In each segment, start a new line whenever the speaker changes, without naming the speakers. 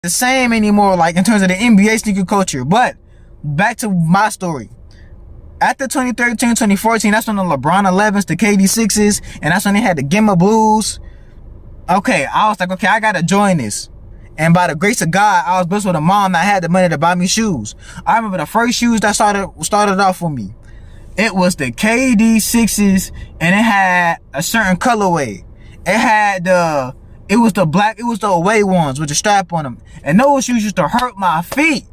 the same anymore, like in terms of the NBA sneaker culture. But back to my story. After 2013, 2014, that's when the LeBron 11s, the KD 6s, and that's when they had the Gamma Blues. Okay, I was like, okay, I gotta join this. And by the grace of God, I was blessed with a mom that had the money to buy me shoes. I remember the first shoes that started off for me. It was the KD 6s, and it had a certain colorway. It was the away ones with the strap on them. And those shoes used to hurt my feet.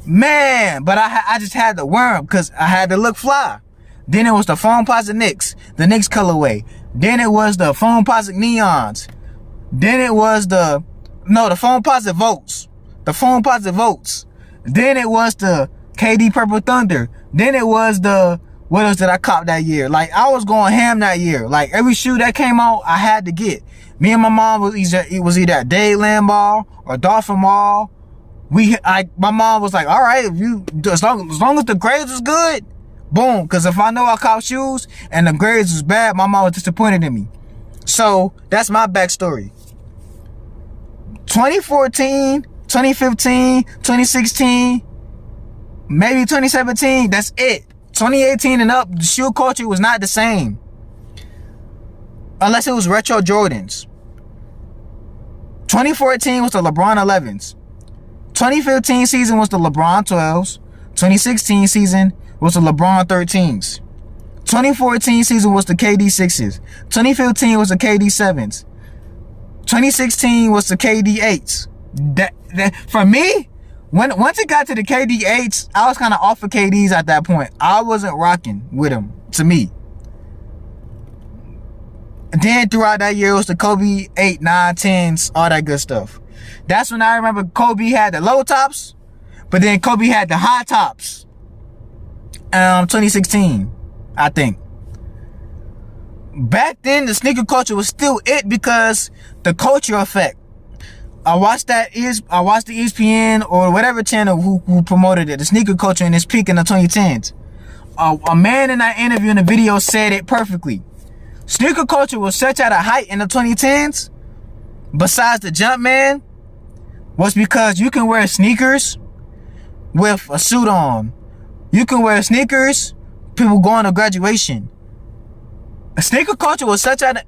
Man, but I just had to wear them because I had to look fly. Then it was the Foamposite Knicks, the Knicks colorway. Then it was the Foamposite Neons. Then it was the Foamposite Volts. The Foamposite Volts. Then it was the KD Purple Thunder. Then it was what else did I cop that year? Like, I was going ham that year. Like, every shoe that came out, I had to get. Me and my mom was either at Dayland Mall or Dolphin Mall. My mom was like, all right, as long as the grades was good, boom. Because if I know I cop shoes and the grades was bad, my mom was disappointed in me. So that's my backstory. 2014, 2015, 2016, maybe 2017, that's it. 2018 and up, the shoe culture was not the same. Unless it was retro Jordans. 2014 was the LeBron 11s. 2015 season was the LeBron 12s. 2016 season was the LeBron 13s. 2014 season was the KD 6s. 2015 was the KD 7s. 2016 was the KD 8s. That for me, once it got to the KD 8s, I was kind of off of KDs at that point. I wasn't rocking with them, to me. And then throughout that year, it was the Kobe 8, 9, 10s, all that good stuff. That's when I remember Kobe had the low tops, but then Kobe had the high tops. 2016, I think. Back then, the sneaker culture was still it because the culture effect. I watched the ESPN or whatever channel who promoted it, the sneaker culture in its peak in the 2010s. A man in that interview in the video said it perfectly. Sneaker culture was such at a height in the 2010s, besides the Jumpman, was because you can wear sneakers with a suit on. You can wear sneakers, people going to graduation. Sneaker culture was such an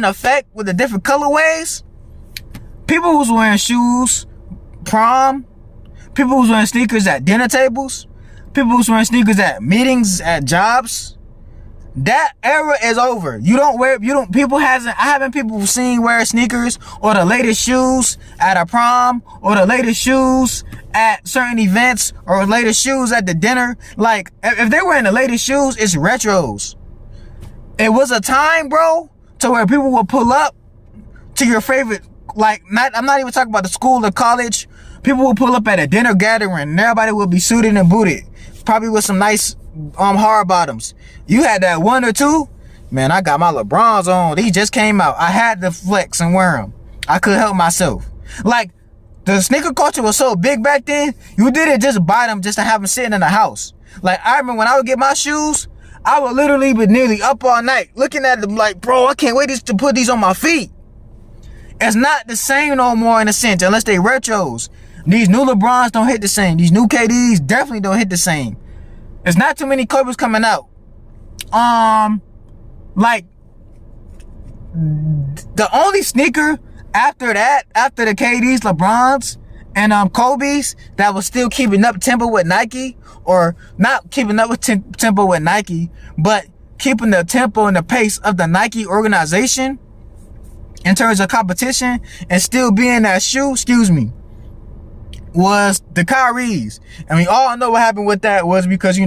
effect with the different colorways. People was wearing shoes, prom. People was wearing sneakers at dinner tables. People was wearing sneakers at meetings, at jobs. That era is over. I haven't people seen wear sneakers or the latest shoes at a prom or the latest shoes at certain events or latest shoes at the dinner. Like, if they're wearing the latest shoes, it's retros. It was a time, bro, to where people would pull up to your favorite, I'm not even talking about the school or college. People would pull up at a dinner gathering and everybody would be suited and booted. Probably with some nice hard bottoms. You had that one or two, man, I got my LeBrons on. These just came out. I had to flex and wear them. I couldn't help myself. Like, the sneaker culture was so big back then, you didn't just buy them just to have them sitting in the house. Like, I remember when I would get my shoes, I would literally be nearly up all night looking at them like, bro, I can't wait to put these on my feet. It's not the same no more in a sense, unless they retros. These new LeBrons don't hit the same. These new KDs definitely don't hit the same. There's not too many Kobe's coming out. Like, the only sneaker after the KDs, LeBrons, and Kobe's that was still keeping up tempo with Nike, or not keeping up with tempo with Nike, but keeping the tempo and the pace of the Nike organization in terms of competition and still being that shoe, was the Kyrie's. And we all know what happened with that was because,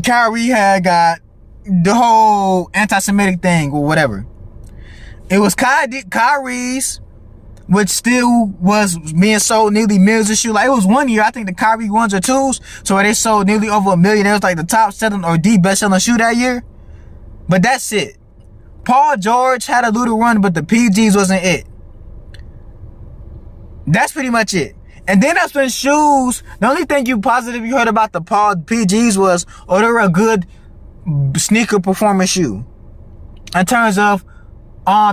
Kyrie had got the whole anti-Semitic thing or whatever. It was Kyrie's, which still was being sold nearly millions of shoes. Like, it was one year, I think the Kyrie 1s or 2s, so they sold nearly over 1 million. It was like the top selling or the best selling shoe that year. But that's it. Paul George had a little run, but the PGs wasn't it. That's pretty much it. And then that's when shoes, the only thing you heard about the Paul PGs was, they're a good sneaker performance shoe. In terms of,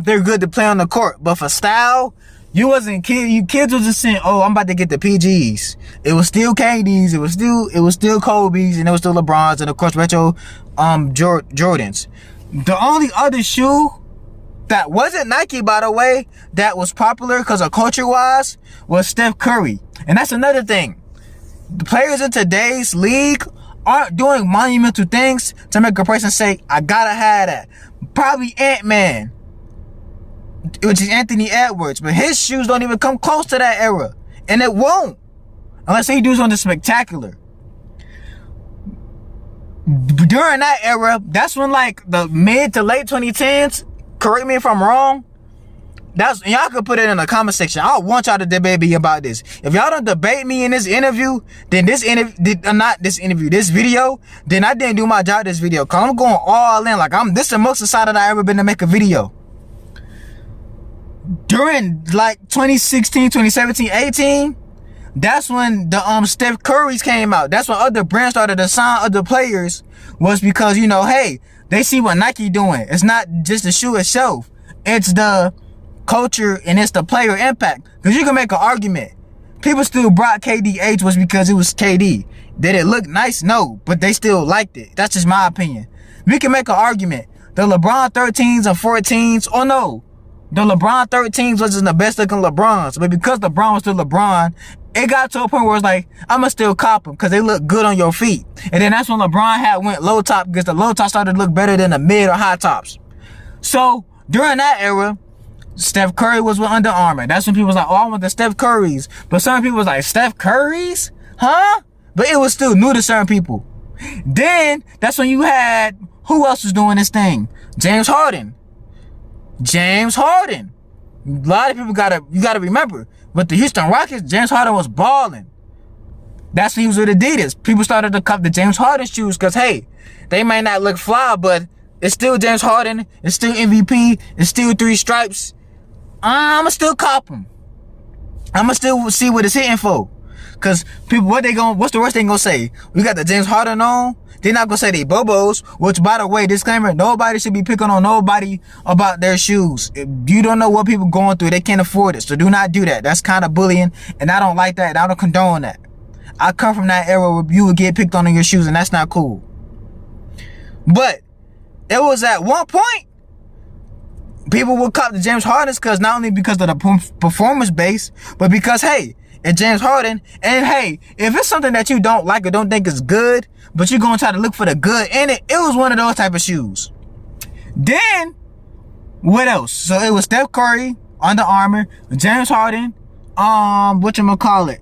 they're good to play on the court. But for style, You wasn't kid. You kids was just saying, "Oh, I'm about to get the PGs." It was still KDs. It was still Kobe's, and it was still LeBron's, and of course retro, Jordans. The only other shoe that wasn't Nike, by the way, that was popular because of culture wise, was Steph Curry, and that's another thing. The players in today's league aren't doing monumental things to make a person say, "I gotta have that." Probably Ant-Man, which is Anthony Edwards, but his shoes don't even come close to that era, and it won't unless he does something spectacular. During that era, that's when like the mid to late 2010s, correct me if I'm wrong, y'all can put it in the comment section. I want y'all to debate me about this. If y'all don't debate me in this interview, then this video, then I didn't do my job this video, cause I'm going all in. Like this is the most excited I ever been to make a video. During like 2016, 2017, 18, that's when the Steph Curry's came out. That's when other brands started to sign other players, was because, you know, hey, they see what Nike doing. It's not just the shoe itself. It's the culture and it's the player impact. Because you can make an argument. People still brought KD was because it was KD. Did it look nice? No, but they still liked it. That's just my opinion. We can make an argument. The LeBron 13s and 14s, oh no, the LeBron 13s wasn't the best looking LeBrons, but because LeBron was still LeBron, it got to a point where it's like, I'ma still cop them because they look good on your feet. And then that's when LeBron went low top, because the low top started to look better than the mid or high tops. So during that era, Steph Curry was with Under Armour. That's when people was like, oh, I want the Steph Currys. But some people was like, Steph Currys? Huh? But it was still new to certain people. Then that's when you had, who else was doing this thing? James Harden. A lot of people you gotta remember, with the Houston Rockets, James Harden was balling. That's when he was with Adidas. People started to cop the James Harden shoes because, hey, they might not look fly, but it's still James Harden. It's still MVP. It's still 3 stripes. I'ma still cop them. I'ma still see what it's hitting for. Cause people, what's the worst thing gonna say? We got the James Harden on. They're not gonna say they bobos, which, by the way, disclaimer, nobody should be picking on nobody about their shoes. If you don't know what people going through, they can't afford it. So do not do that. That's kind of bullying, and I don't like that. I don't condone that. I come from that era where you would get picked on in your shoes, and that's not cool. But it was at one point, people would cop the James Hardens because not only because of the performance base, but because, hey, it's James Harden, and hey, if it's something that you don't like or don't think is good, but you're gonna try to look for the good in it, it was one of those type of shoes. Then, what else? So it was Steph Curry, Under Armour, James Harden, whatchamacallit?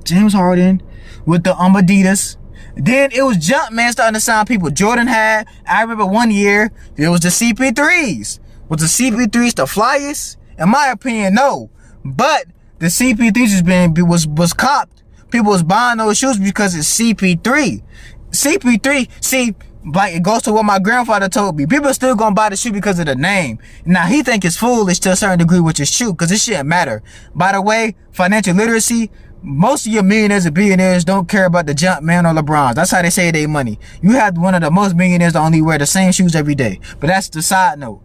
James Harden with the Adidas. Then it was Jumpman starting to sign people. Jordan had, I remember one year, it was the CP3s. Was the CP3s the flyest? In my opinion, no. But the CP3s was copped. People was buying those shoes because it's CP3. CP3, see, like, it goes to what my grandfather told me. People still gonna buy the shoe because of the name. Now, he think it's foolish to a certain degree with his shoe, because it shouldn't matter. By the way, financial literacy, most of your millionaires and billionaires don't care about the Jumpman or LeBrons. That's how they save their money. You have one of the most millionaires that only wear the same shoes every day. But that's the side note.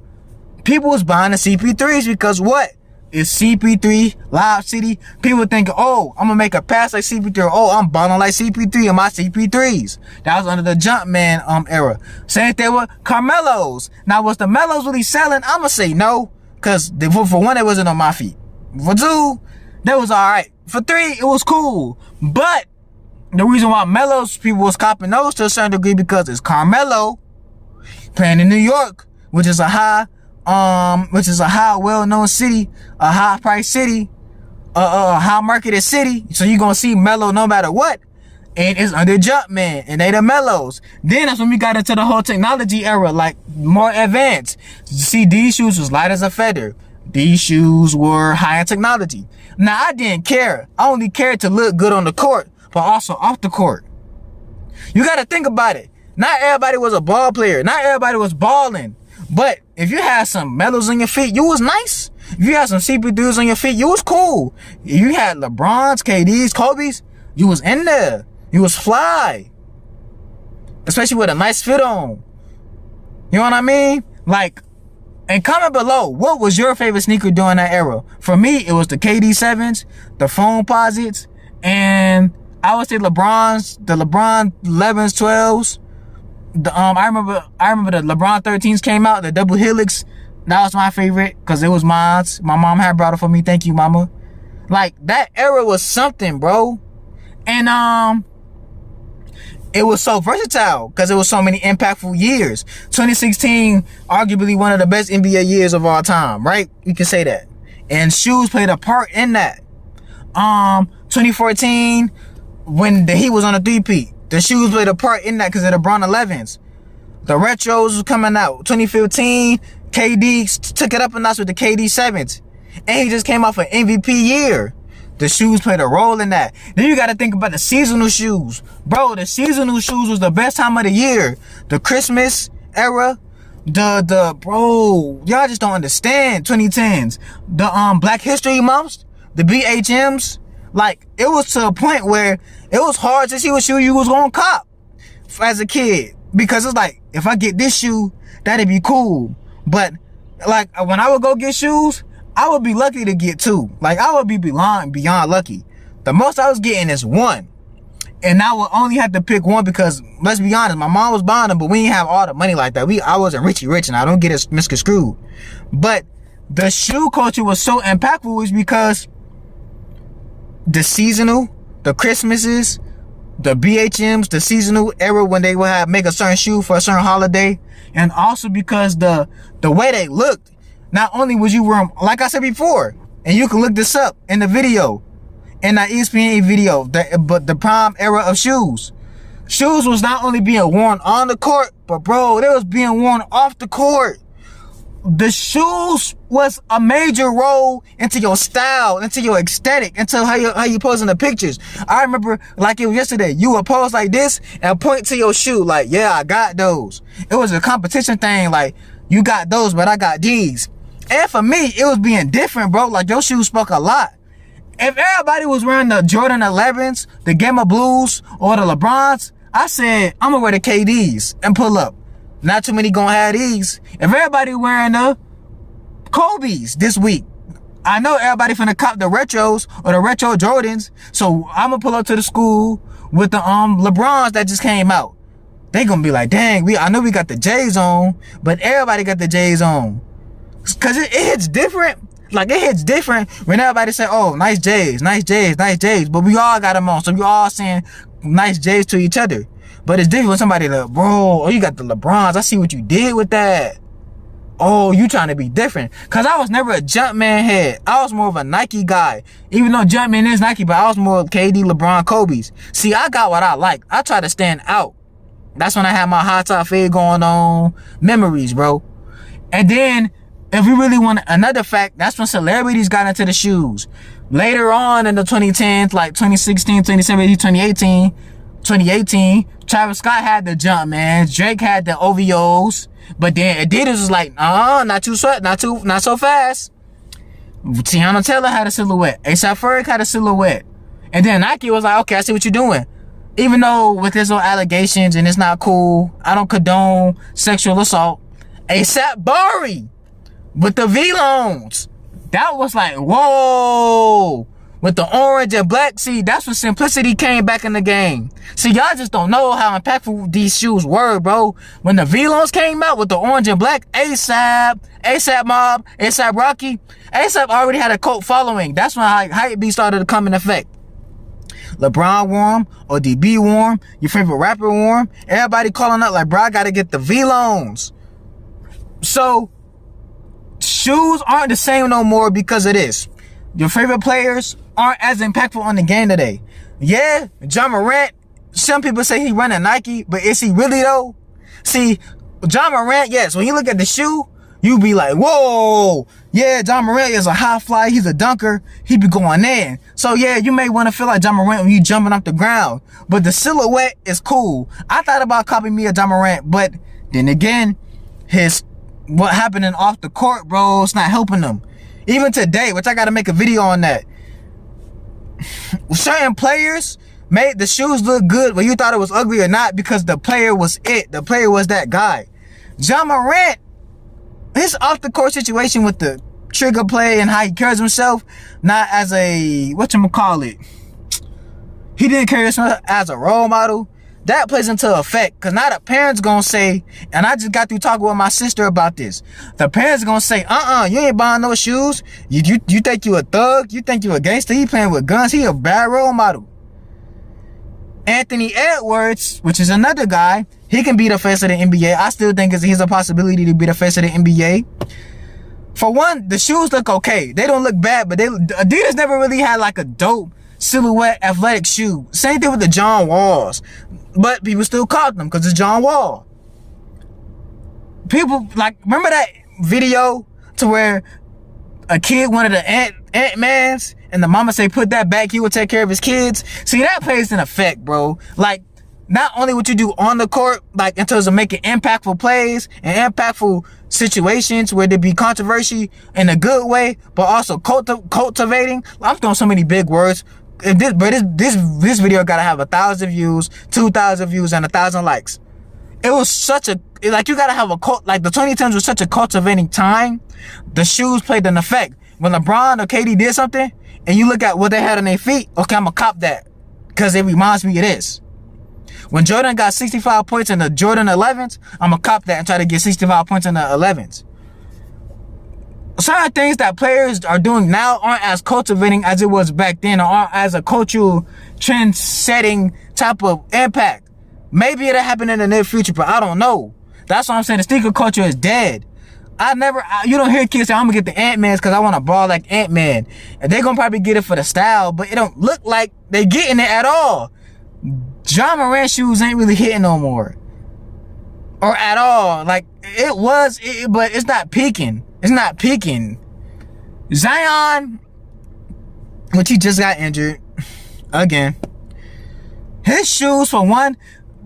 People was buying the CP3s because what? It's CP3, Lob City. People think, oh, I'm gonna make a pass like CP3. Oh, I'm balling like CP3 in my CP3s. That was under the Jumpman era. Same thing with Carmelos. Now, was the Melos really selling? I'm gonna say no, because for one, it wasn't on my feet. For two, that was alright. For three, it was cool. But the reason why Melos people was copping those to a certain degree because it's Carmelo playing in New York, which is a high well-known city, a high-price city, a high-marketed city. So you're gonna see Melo no matter what. And it's under Jumpman, and they the Melos. Then that's when we got into the whole technology era, like more advanced. See, these shoes was light as a feather. These shoes were high in technology. Now, I didn't care. I only cared to look good on the court, but also off the court. You gotta think about it. Not everybody was a ball player. Not everybody was balling. But if you had some Melos on your feet, you was nice. If you had some CP3s on your feet, you was cool. If you had LeBrons, KDs, Kobe's, you was in there. You was fly. Especially with a nice fit on. You know what I mean? Like, And comment below, what was your favorite sneaker during that era? For me, it was the KD 7s, the Foam Posits, and I would say the LeBron 11s, 12s. I remember the LeBron 13s came out, the double helix. That was my favorite because it was mine. My mom had brought it for me. Thank you, mama. Like, that era was something, bro. And it was so versatile because it was so many impactful years. 2016, arguably one of the best NBA years of all time, right? You can say that. And shoes played a part in that. 2014, when the Heat was on a three-peat, the shoes played a part in that because of the LeBron 11s. The retros was coming out. 2015, KD took it up a notch with the KD 7s. And he just came off an MVP year. The shoes played a role in that. Then you got to think about the seasonal shoes. Bro, the seasonal shoes was the best time of the year. The Christmas era. Bro, y'all just don't understand. 2010s. The Black History Months. The BHMs. Like, it was to a point where it was hard to see what shoe you was gonna cop as a kid. Because it's like, if I get this shoe, that'd be cool. But, like, when I would go get shoes, I would be lucky to get two. Like, I would be beyond lucky. The most I was getting is one. And I would only have to pick one because, let's be honest, my mom was buying them, but we didn't have all the money like that. I wasn't rich, and I don't get it misconstrued. But the shoe culture was so impactful is because the seasonal, the Christmases, the BHMs, the seasonal era when they would make a certain shoe for a certain holiday, and also because the way they looked. Not only was you wearing, like I said before, and you can look this up in the video, in that ESPN video, but the prime era of shoes. Shoes was not only being worn on the court, but bro, they was being worn off the court. The shoes was a major role into your style, into your aesthetic, into how you pose in the pictures. I remember like it was yesterday, you would pose like this and point to your shoe like, yeah, I got those. It was a competition thing, like, you got those, but I got these. And for me, it was being different, bro. Like, your shoes spoke a lot. If everybody was wearing the Jordan 11s, the Gamma Blues, or the LeBrons, I said, I'm gonna wear the KDs and pull up. Not too many gonna have these. If everybody wearing the Kobe's this week, I know everybody finna cop the retros or the retro Jordans. So I'm gonna pull up to the school with the LeBrons that just came out. They gonna be like, dang, I know we got the J's on, but everybody got the J's on. Cause it hits different. Like, it hits different when everybody say, oh, nice J's, nice J's, nice J's. But we all got them on. So we all saying nice J's to each other. But it's different when somebody like, bro, oh, you got the LeBrons. I see what you did with that. Oh, you trying to be different. Cause I was never a Jumpman head. I was more of a Nike guy. Even though Jumpman is Nike, but I was more KD, LeBron, Kobe's. See, I got what I like. I try to stand out. That's when I had my hot top fade going on. Memories, bro. And then, if we really want another fact, that's when celebrities got into the shoes. Later on in the 2010s, like 2016, 2017, 2018, Travis Scott had the Jumpman. Drake had the OVOs. But then Adidas was like, not so fast. Tiana Taylor had a silhouette. A$AP Ferg had a silhouette. And then Nike was like, okay, I see what you're doing. Even though with his own allegations and it's not cool, I don't condone sexual assault. A$AP Bari with the V-Loans. That was like, whoa. With the orange and black. See, that's when simplicity came back in the game. See, y'all just don't know how impactful these shoes were, bro. When the V-Loans came out with the orange and black, A$AP Mob, A$AP Rocky, A$AP already had a cult following. That's when Hypebeast started to come in effect. LeBron wore 'em, or DB wore 'em, your favorite rapper wore 'em. Everybody calling up like, bro, I gotta get the V-Loans. So, shoes aren't the same no more because of this. Your favorite players aren't as impactful on the game today. Yeah, Ja Morant, some people say he running Nike, but is he really though? See, Ja Morant, yes, when you look at the shoe, you be like, whoa, yeah, Ja Morant is a high flyer, he's a dunker, he be going in. So yeah, you may want to feel like Ja Morant when you jumping off the ground, but the silhouette is cool. I thought about copying me a Ja Morant, but then again, what happening off the court, bro, it's not helping them. Even today, which I gotta make a video on that. Certain players made the shoes look good when you thought it was ugly or not because the player was it. The player was that guy. Ja Morant, his off the court situation with the trigger play and how he carries himself, not as a, whatchamacallit, he didn't carry himself as a role model. That plays into effect, because now the parents gonna say, and I just got through talking with my sister about this, the parents gonna say, you ain't buying no shoes, you think you a thug, you think you a gangster, he playing with guns, he a bad role model. Anthony Edwards, which is another guy, he can be the face of the NBA. I still think he's a possibility to be the face of the NBA. For one, the shoes look okay. They don't look bad, but Adidas never really had like a dope silhouette athletic shoe. Same thing with the John Walls. But people still caught them because it's John Wall. People, like, remember that video to where a kid wanted an Ant-Man's and the mama say, put that back, he will take care of his kids? See, that plays an effect, bro. Like, not only what you do on the court, like in terms of making impactful plays and impactful situations where there be controversy in a good way, but also cultivating. I'm throwing so many big words. This video gotta have 1,000 views, 2,000 views, and 1,000 likes. It was such a, like, you gotta have like the 2010s was such a cultivating time. The shoes played an effect. When LeBron or KD did something, and you look at what they had on their feet, okay, I'm gonna cop that, because it reminds me of this. When Jordan got 65 points in the Jordan 11s, I'm gonna cop that and try to get 65 points in the 11s. Certain things that players are doing now aren't as cultivating as it was back then, or aren't as a cultural trend-setting type of impact. Maybe it'll happen in the near future, but I don't know. That's why I'm saying the sneaker culture is dead. You don't hear kids say, I'm gonna get the Ant-Mans because I want to ball like Ant-Man. And they're gonna probably get it for the style, but it don't look like they getting it at all. John Morant shoes ain't really hitting no more. Or at all. Like, it was, but it's not peaking. It's not peaking. Zion, which he just got injured again. His shoes, for one,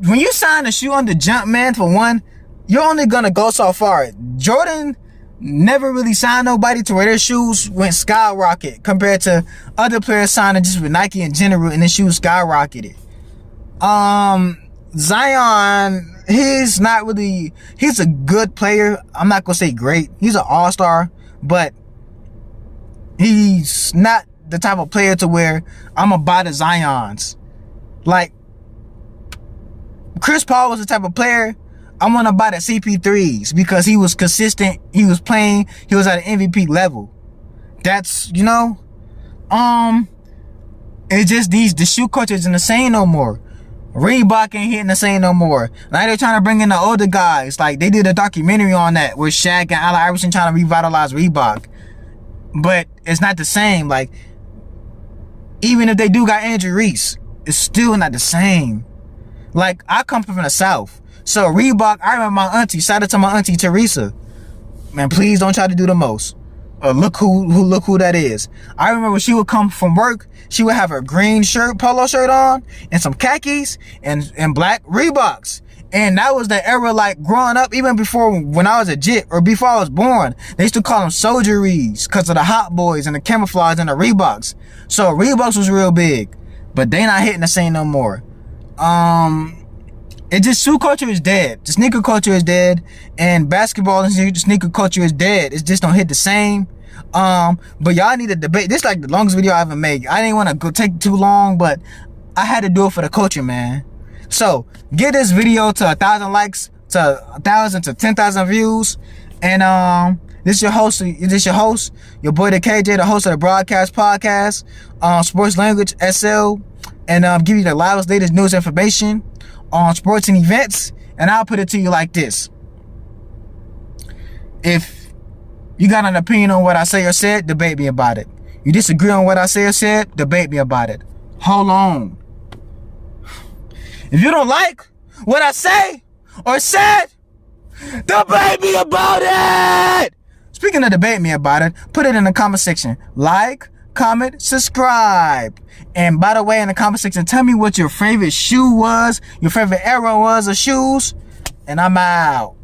when you sign a shoe on the Jumpman, for one, you're only gonna go so far. Jordan never really signed nobody to where their shoes went skyrocket compared to other players signing just with Nike in general, and their shoes skyrocketed. Zion, he's a good player. I'm not gonna say great. He's an all-star, but he's not the type of player to where I'm gonna buy the Zions. Like, Chris Paul was the type of player I want to buy the CP3s because he was consistent. He was playing. He was at an MVP level. That's, it's just the shoe culture isn't the same no more. Reebok ain't hitting the same no more. Now they're trying to bring in the older guys. Like, they did a documentary on that with Shaq and Allen Iverson trying to revitalize Reebok. But it's not the same. Like, even if they do got Andrew Reese, it's still not the same. Like, I come from the South. So Reebok, I remember my auntie, shout out to my auntie Teresa. Man, please don't try to do the most. Look who that is. I remember when she would come from work, she would have her green polo shirt on, and some khakis, and black Reeboks. And that was the era, like, growing up, even before, when I was a jit, or before I was born, they used to call them soldieries, because of the Hot Boys, and the camouflage, and the Reeboks. So Reeboks was real big, but they not hitting the same no more. It just, shoe culture is dead. The sneaker culture is dead, and basketball and sneaker culture is dead. It just don't hit the same. But y'all need to debate. This is like the longest video I ever made. I didn't want to go take too long, but I had to do it for the culture, man. So get this video to 1,000 likes, to 1,000 to 10,000 views, and this is your host, your boy the KJ, the host of the Broadcast Podcast, Sports Language SL, and give you the latest news information on sports and events. And I'll put it to you like this: if you got an opinion on what I say or said, debate me about it. You disagree on what I say or said, debate me about it. Hold on. If you don't like what I say or said, debate me about it. Speaking of debate me about it, put it in the comment section. Like, comment, subscribe. And by the way, in the comment section, tell me what your favorite shoe was, your favorite era was of shoes, and I'm out.